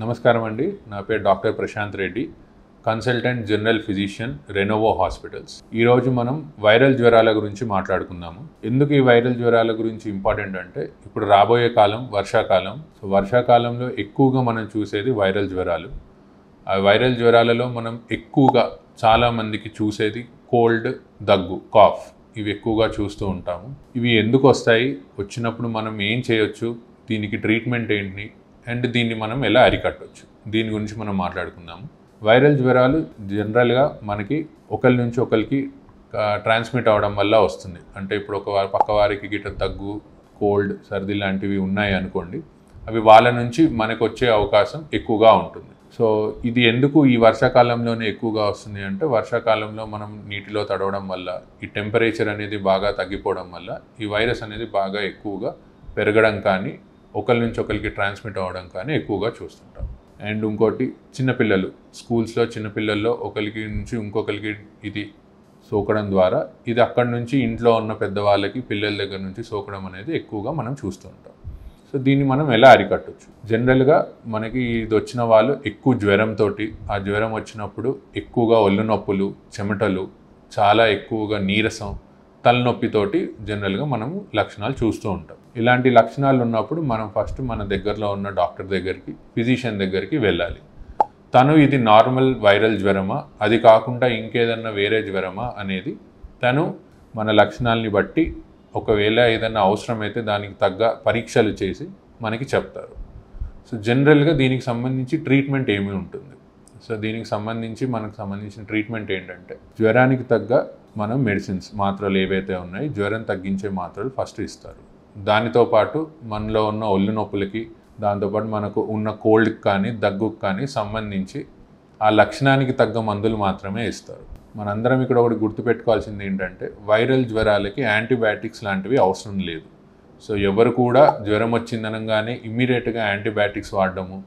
నమస్కారం అండి. నా పేరు doctor Prashanth Reddy, consultant general physician, Renovo hospitals. ఈరోజు మనం వైరల్ జ్వరాల గురించి మాట్లాడుకుందాము. ఎందుకు ఈ వైరల్ జ్వరాల గురించి ఇంపార్టెంట్ అంటే, ఇప్పుడు రాబోయే కాలం వర్షాకాలం. వర్షాకాలంలో ఎక్కువగా మనం చూసేది వైరల్ జ్వరాలు. ఆ వైరల్ జ్వరాలలో మనం ఎక్కువగా చాలామందికి చూసేది కోల్డ్, దగ్గు, కాఫ్. ఇవి ఎక్కువగా చూస్తూ ఉంటాము. ఇవి ఎందుకు వస్తాయి, వచ్చినప్పుడు మనం ఏం చేయొచ్చు, దీనికి ట్రీట్మెంట్ ఏంటి అండ్ దీన్ని మనం ఎలా అరికట్టవచ్చు, దీని గురించి మనం మాట్లాడుకుందాము. వైరల్ జ్వరాలు జనరల్గా మనకి ఒకరి నుంచి ఒకరికి ట్రాన్స్మిట్ అవ్వడం వల్ల వస్తుంది. అంటే ఇప్పుడు పక్క వారికి గిట్ట దగ్గు, కోల్డ్, సర్ది లాంటివి ఉన్నాయి అనుకోండి, అవి వాళ్ళ నుంచి మనకు వచ్చే అవకాశం ఎక్కువగా ఉంటుంది. సో ఇది ఎందుకు ఈ వర్షాకాలంలోనే ఎక్కువగా వస్తుంది అంటే, వర్షాకాలంలో మనం నీటిలో తడవడం వల్ల, ఈ టెంపరేచర్ అనేది బాగా తగ్గిపోవడం వల్ల ఈ వైరస్ అనేది బాగా ఎక్కువగా పెరగడం కానీ, ఒకరి నుంచి ఒకరికి ట్రాన్స్మిట్ అవ్వడం కానీ ఎక్కువగా చూస్తుంటాం. అండ్ ఇంకోటి, చిన్నపిల్లలు స్కూల్స్లో చిన్నపిల్లల్లో ఒకరికి నుంచి ఇంకొకరికి ఇది సోకడం ద్వారా ఇది అక్కడి నుంచి ఇంట్లో ఉన్న పెద్దవాళ్ళకి, పిల్లల దగ్గర నుంచి సోకడం అనేది ఎక్కువగా మనం చూస్తూ ఉంటాం. సో దీన్ని మనం ఎలా అరికట్టవచ్చు? జనరల్గా మనకి ఇది వచ్చిన వాళ్ళు ఎక్కువ జ్వరంతో, ఆ జ్వరం వచ్చినప్పుడు ఎక్కువగా ఒళ్ళు నొప్పులు, చెమటలు, చాలా ఎక్కువగా నీరసం, తలనొప్పితోటి జనరల్గా మనము లక్షణాలు చూస్తూ ఉంటాం. ఇలాంటి లక్షణాలు ఉన్నప్పుడు మనం ఫస్ట్ మన దగ్గరలో ఉన్న డాక్టర్ దగ్గరికి, ఫిజిషియన్ దగ్గరికి వెళ్ళాలి. తను ఇది నార్మల్ వైరల్ జ్వరమా, అది కాకుండా ఇంకేదన్నా వేరే జ్వరమా అనేది తను మన లక్షణాలని బట్టి, ఒకవేళ ఏదైనా అవసరమైతే దానికి తగ్గ పరీక్షలు చేసి మనకి చెప్తారు. సో జనరల్గా దీనికి సంబంధించి ట్రీట్మెంట్ ఏమి ఉంటుంది? సో దీనికి సంబంధించి మనకు సంబంధించిన ట్రీట్మెంట్ ఏంటంటే, జ్వరానికి తగ్గ మనం మెడిసిన్స్, మాత్రలు ఏవైతే ఉన్నాయో జ్వరం తగ్గించే మాత్రలు ఫస్ట్ ఇస్తారు. దానితో పాటు మనలో ఉన్న ఒళ్ళు నొప్పులకి, దాంతోపాటు మనకు ఉన్న కోల్డ్కి కానీ దగ్గుకి కానీ సంబంధించి ఆ లక్షణానికి తగ్గ మందులు మాత్రమే ఇస్తారు. మనందరం ఇక్కడ ఒకటి గుర్తుపెట్టుకోవాల్సింది ఏంటంటే, వైరల్ జ్వరాలకి యాంటీబయాటిక్స్ లాంటివి అవసరం లేదు. సో ఎవరు కూడా జ్వరం వచ్చిందనగానే ఇమ్మీడియట్గా యాంటీబయాటిక్స్ వాడడము,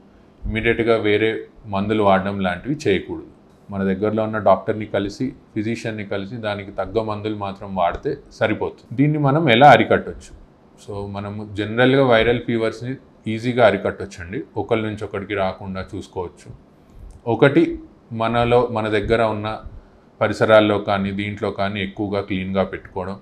ఇమ్మీడియట్గా వేరే మందులు వాడడం లాంటివి చేయకూడదు. మన దగ్గరలో ఉన్న డాక్టర్ని కలిసి, ఫిజిషియన్ని కలిసి దానికి తగ్గ మందులు మాత్రం వాడితే సరిపోతుంది. దీన్ని మనం ఎలా అరికట్టవచ్చు? సో మనము జనరల్గా వైరల్ ఫీవర్స్ని ఈజీగా అరికట్టొచ్చండి. ఒకరి నుంచి ఒకరికి రాకుండా చూసుకోవచ్చు. ఒకటి, మన దగ్గర ఉన్న పరిసరాల్లో కానీ దీంట్లో కానీ ఎక్కువగా క్లీన్గా పెట్టుకోవడం,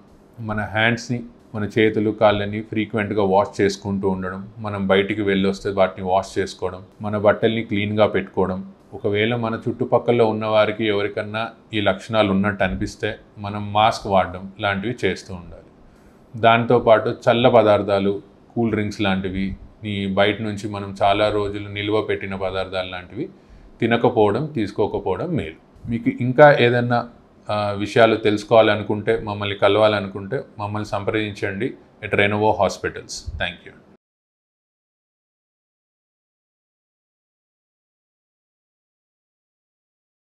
మన హ్యాండ్స్ని, మన చేతులు, కాళ్ళని ఫ్రీక్వెంట్గా వాష్ చేసుకుంటూ ఉండడం, మనం బయటికి వెళ్ళొస్తే వాటిని వాష్ చేసుకోవడం, మన బట్టల్ని క్లీన్గా పెట్టుకోవడం. ఒకవేళ మన చుట్టుపక్కల ఉన్న వారికి ఎవరికన్నా ఈ లక్షణాలు ఉన్నట్టు అనిపిస్తే మనం మాస్క్ వాడడం లాంటివి చేస్తూ ఉండాలి. దాంతోపాటు చల్ల పదార్థాలు, కూల్ డ్రింక్స్ లాంటివి, బయట నుంచి మనం చాలా రోజులు నిల్వ పెట్టిన పదార్థాలు లాంటివి తినకపోవడం, తీసుకోకపోవడం మేలు. మీకు ఇంకా ఏదైనా విషయాలు తెలుసుకోవాలనుకుంటే, మమ్మల్ని కలవాలనుకుంటే మమ్మల్ని సంప్రదించండి ఎట్ రెనోవో హాస్పిటల్స్. Thank you.